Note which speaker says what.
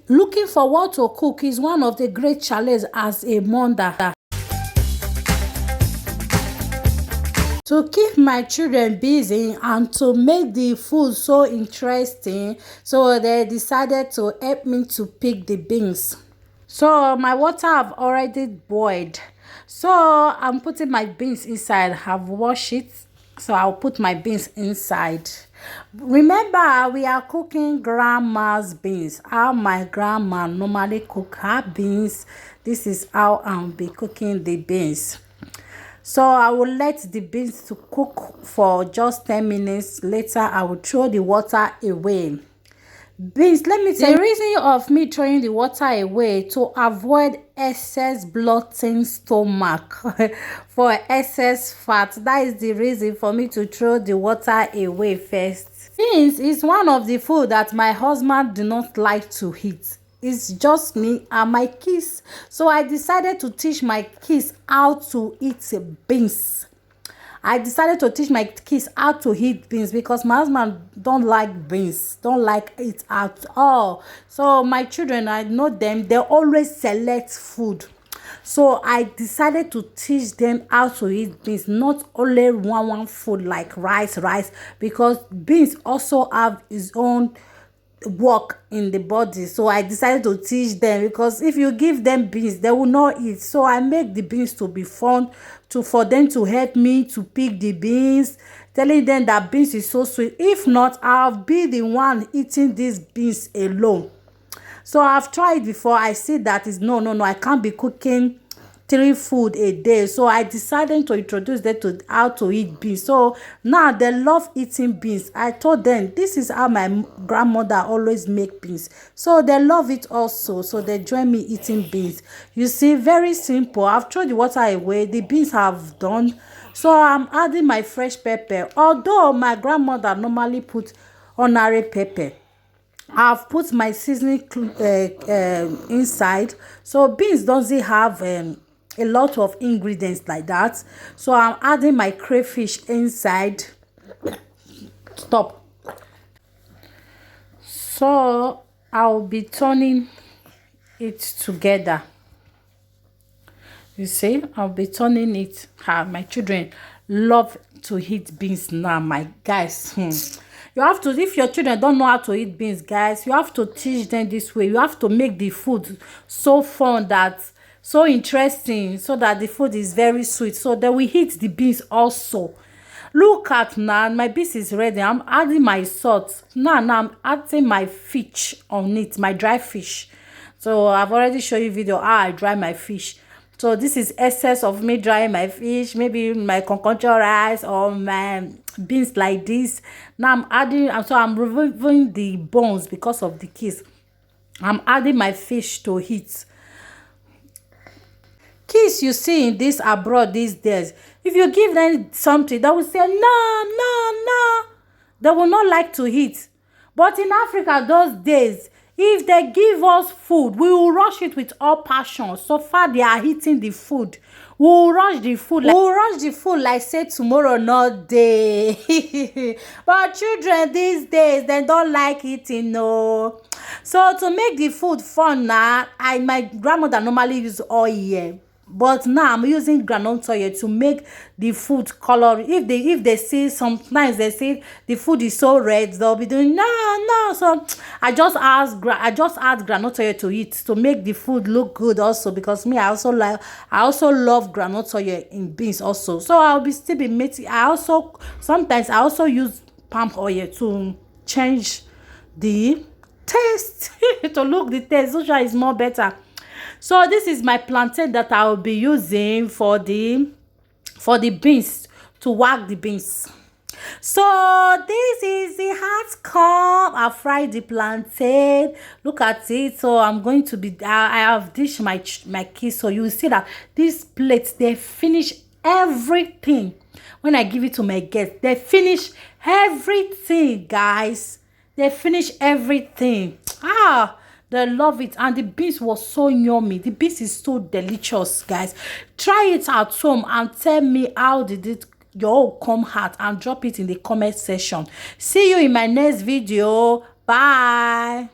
Speaker 1: Looking for what to cook is one of the great challenges as a mother. To keep my children busy and to make the food so interesting, so they decided to help me to pick the beans. So my water have already boiled. So I'm putting my beans inside. I've washed it. So I'll put my beans inside. Remember, we are cooking grandma's beans. How my grandma normally cook her beans. This is how I'll be cooking the beans. So I will let the beans to cook for just 10 minutes. Later, I will throw the water away. Beans, let me tell you, the reason of me throwing the water away to avoid excess bloating stomach for excess fat. That is the reason for me to throw the water away first. Beans is one of the food that my husband do not like to eat. It's just me and my kids. So I decided to teach my kids how to eat beans. I decided to teach my kids how to eat beans because my husband don't like beans, don't like it at all. So my children, I know them, they always select food. So I decided to teach them how to eat beans, not only one food like rice, because beans also have its own work in the body. So I decided to teach them, because if you give them beans, they will not eat. So I make the beans to be fun, for them to help me to pick the beans, telling them that beans is so sweet. If not, I'll be the one eating these beans alone. So I've tried before. I see that is no, I can't be cooking 3 food a day. So I decided to introduce them to how to eat beans. So now they love eating beans. I told them this is how my grandmother always make beans. So they love it also. So they join me eating beans. You see, very simple. I've thrown the water away. The beans have done. So I'm adding my fresh pepper. Although my grandmother normally put ordinary pepper, I've put my seasoning inside. So beans doesn't have a lot of ingredients like that. So I'm adding my crayfish inside. Stop. So I'll be turning it together. You see, I'll be turning it. My children love to eat beans now, my guys. You have to, if your children don't know how to eat beans, guys, you have to teach them this way. You have to make the food so fun, that so interesting, so that the food is very sweet, so that we eat the beans also. Look at now, my beans is ready. I'm adding my salt. Now I'm adding my fish on it, my dry fish. So I've already shown you video how I dry my fish. So this is excess of me drying my fish, maybe my concoction rice or my beans like this. Now I'm adding, so I'm removing the bones because of the kids. I'm adding my fish to it. Kids you see in this abroad these days, if you give them something, they will say no. They will not like to eat. But in Africa those days, if they give us food, we will rush it with all passion. So far they are eating the food. We will rush the food like say tomorrow not day. But children these days, they don't like eating, no. So to make the food fun now, my grandmother normally use oil. But now I'm using groundnut oil to make the food color. If they see, sometimes they say the food is so red, they'll be doing no. So I just add groundnut oil to it to make the food look good also, because me I also love groundnut oil in beans also. So I'll be still be making. Sometimes I also use palm oil to change the taste to look the taste, so sure it's more better. So this is my plantain that I will be using for the beans, to whack the beans. So this is the outcome. I fried the plantain. Look at it. So I'm going to be, I have dished my kids. So you will see that these plates, they finish everything. When I give it to my guests, they finish everything, guys. They finish everything. They love it. And the beans was so yummy. The beans is so delicious, guys. Try it at home and tell me how did it your come out, and drop it in the comment section. See you in my next video. Bye.